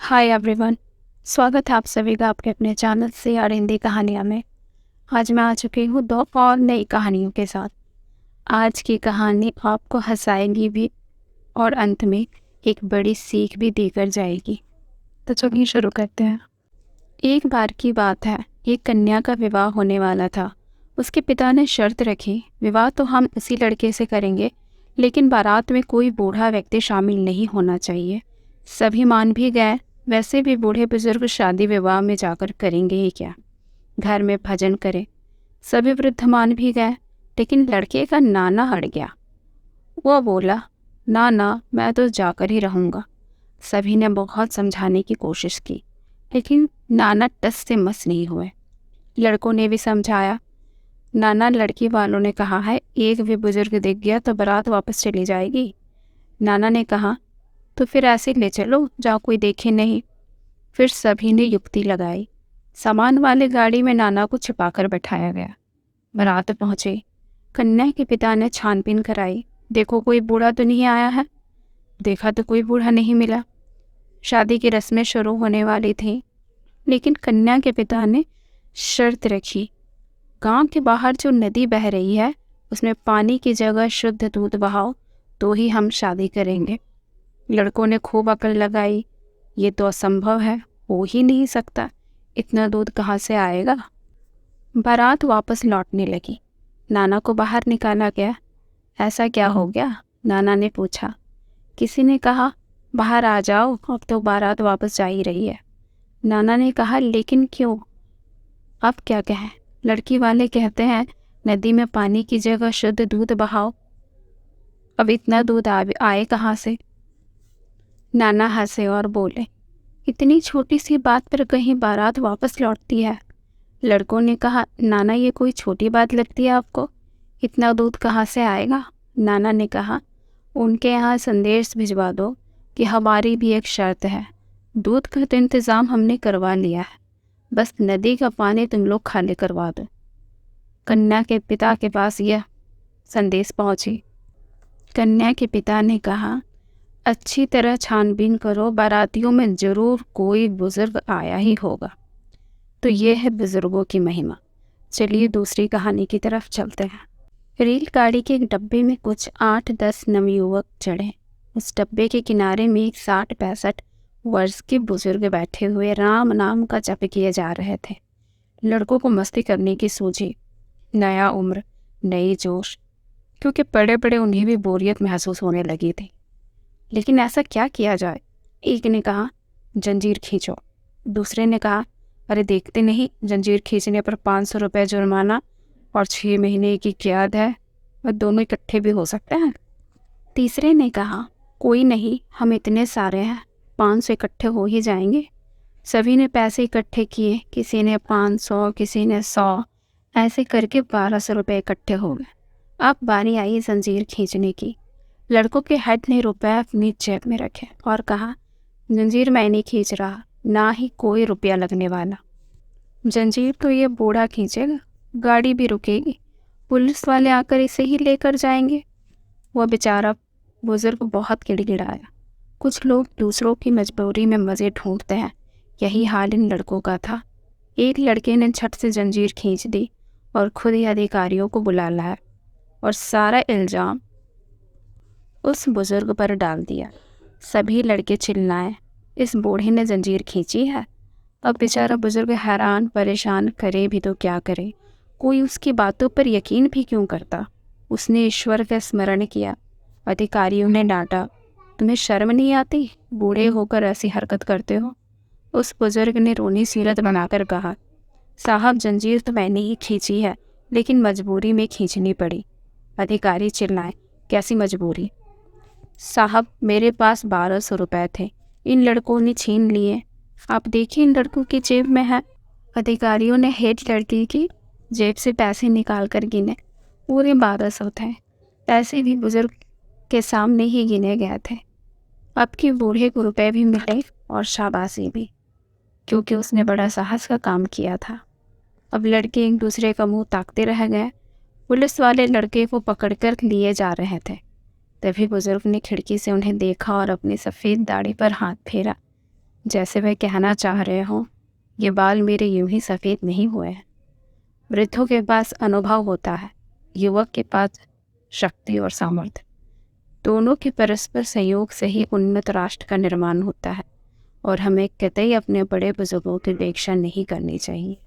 Hi everyone. स्वागत है आप सभी का आपके अपने चैनल से और हिंदी कहानियाँ में। आज मैं आ चुकी हूँ दो और नई कहानियों के साथ। आज की कहानी आपको हंसाएगी भी और अंत में एक बड़ी सीख भी देकर जाएगी। तो चलिए शुरू करते हैं। एक बार की बात है, एक कन्या का विवाह होने वाला था। उसके पिता ने शर्त रखी, विवाह तो हम उसी लड़के से करेंगे, लेकिन बारात में कोई बूढ़ा व्यक्ति शामिल नहीं होना चाहिए। सभी मान भी गए। वैसे भी बूढ़े बुजुर्ग शादी विवाह में जाकर करेंगे ही क्या, घर में भजन करें। सभी वृद्ध मान भी गए, लेकिन लड़के का नाना अड़ गया। वो बोला, ना ना, मैं तो जाकर ही रहूँगा। सभी ने बहुत समझाने की कोशिश की, लेकिन नाना टस से मस नहीं हुए। लड़कों ने भी समझाया। नाना, लड़की वालों ने कहा है एक भी बुजुर्ग दिख गया तो बारात वापस चली जाएगी। नाना ने कहा, तो फिर ऐसे ले चलो जहाँ कोई देखे नहीं। फिर सभी ने युक्ति लगाई। सामान वाले गाड़ी में नाना को छिपाकर बैठाया गया। बारात पहुंचे। कन्या के पिता ने छानबीन कराई, देखो कोई बूढ़ा तो नहीं आया है। देखा तो कोई बूढ़ा नहीं मिला। शादी की रस्में शुरू होने वाली थी, लेकिन कन्या के पिता ने शर्त रखी, गांव के बाहर जो नदी बह रही है उसमें पानी की जगह शुद्ध दूध बहाओ तो ही हम शादी करेंगे। लड़कों ने खूब अकल लगाई, ये तो असंभव है, हो ही नहीं सकता, इतना दूध कहाँ से आएगा। बारात वापस लौटने लगी। नाना को बाहर निकाला गया। ऐसा क्या हो गया, नाना ने पूछा। किसी ने कहा, बाहर आ जाओ, अब तो बारात वापस जा ही रही है। नाना ने कहा, लेकिन क्यों? अब क्या कहें, लड़की वाले कहते हैं नदी में पानी की जगह शुद्ध दूध बहाओ। अब इतना दूध आए कहाँ से? नाना हंसे और बोले, इतनी छोटी सी बात पर कहीं बारात वापस लौटती है। लड़कों ने कहा, नाना ये कोई छोटी बात लगती है आपको, इतना दूध कहाँ से आएगा? नाना ने कहा, उनके यहाँ संदेश भिजवा दो कि हमारी भी एक शर्त है। दूध का तो इंतज़ाम हमने करवा लिया है, बस नदी का पानी तुम लोग खाली करवा दो। कन्या के पिता के पास यह संदेश पहुँची। कन्या के पिता ने कहा, अच्छी तरह छानबीन करो, बारातियों में जरूर कोई बुजुर्ग आया ही होगा। तो ये है बुजुर्गों की महिमा। चलिए दूसरी कहानी की तरफ चलते हैं। रेलगाड़ी के एक डब्बे में कुछ 8-10 नवयुवक चढ़े। उस डब्बे के किनारे में एक 60-65 वर्ष के बुजुर्ग बैठे हुए राम नाम का जप किए जा रहे थे। लड़कों को मस्ती करने की सूझी। नया उम्र, नई जोश, क्योंकि बड़े बड़े उन्हें भी बोरियत महसूस होने लगी थी। लेकिन ऐसा क्या किया जाए? एक ने कहा, जंजीर खींचो। दूसरे ने कहा, अरे देखते नहीं, जंजीर खींचने पर 500 रुपये जुर्माना और 6 महीने की कैद है, और दोनों इकट्ठे भी हो सकते हैं। तीसरे ने कहा, कोई नहीं, हम इतने सारे हैं, 500 इकट्ठे हो ही जाएंगे। सभी ने पैसे इकट्ठे किए, किसी ने 500, किसी ने 100, ऐसे करके 1200 रुपये इकट्ठे हो गए। अब बारी आई जंजीर खींचने की। लड़कों के हेड ने रुपए अपनी जेब में रखे और कहा, जंजीर मैं नहीं खींच रहा, ना ही कोई रुपया लगने वाला। जंजीर तो ये बूढ़ा खींचेगा, गाड़ी भी रुकेगी, पुलिस वाले आकर इसे ही लेकर जाएंगे। वह बेचारा बुजुर्ग बहुत गिड़गिड़ाया। कुछ लोग दूसरों की मजबूरी में मज़े ढूंढते हैं, यही हाल इन लड़कों का था। एक लड़के ने झट से जंजीर खींच दी और खुद ही अधिकारियों को बुला लाया और सारा इल्ज़ाम उस बुजुर्ग पर डाल दिया। सभी लड़के चिल्लाए, इस बूढ़े ने जंजीर खींची है। अब बेचारा बुजुर्ग हैरान परेशान, करे भी तो क्या करे, कोई उसकी बातों पर यकीन भी क्यों करता। उसने ईश्वर का स्मरण किया। अधिकारियों ने डांटा, तुम्हें शर्म नहीं आती, बूढ़े होकर ऐसी हरकत करते हो। उस बुजुर्ग ने रोनी सीरत बनाकर कहा, साहब जंजीर तो मैंने ही खींची है, लेकिन मजबूरी में खींचनी पड़ी। अधिकारी चिल्लाए, कैसी मजबूरी? साहब मेरे पास 1200 रुपये थे, इन लड़कों ने छीन लिए, आप देखिए इन लड़कों की जेब में है। अधिकारियों ने हेड लड़की की जेब से पैसे निकाल कर गिने, पूरे 1200 थे। पैसे भी बुजुर्ग के सामने ही गिने गए थे। अब के बूढ़े को रुपए भी मिले और शाबाशी भी, क्योंकि उसने बड़ा साहस का काम किया था। अब लड़के एक दूसरे का मुंह ताकते रह गए। पुलिस वाले लड़के को पकड़कर लिए जा रहे थे। तभी बुजुर्ग ने खिड़की से उन्हें देखा और अपनी सफ़ेद दाढ़ी पर हाथ फेरा। जैसे वह कहना चाह रहे हों, ये बाल मेरे यूं ही सफ़ेद नहीं हुए हैं। वृद्धों के पास अनुभव होता है, युवक के पास शक्ति और सामर्थ्य। दोनों के परस्पर सहयोग से ही उन्नत राष्ट्र का निर्माण होता है और हमें कतई अपने बड़े बुजुर्गों की उपेक्षा नहीं करनी चाहिए।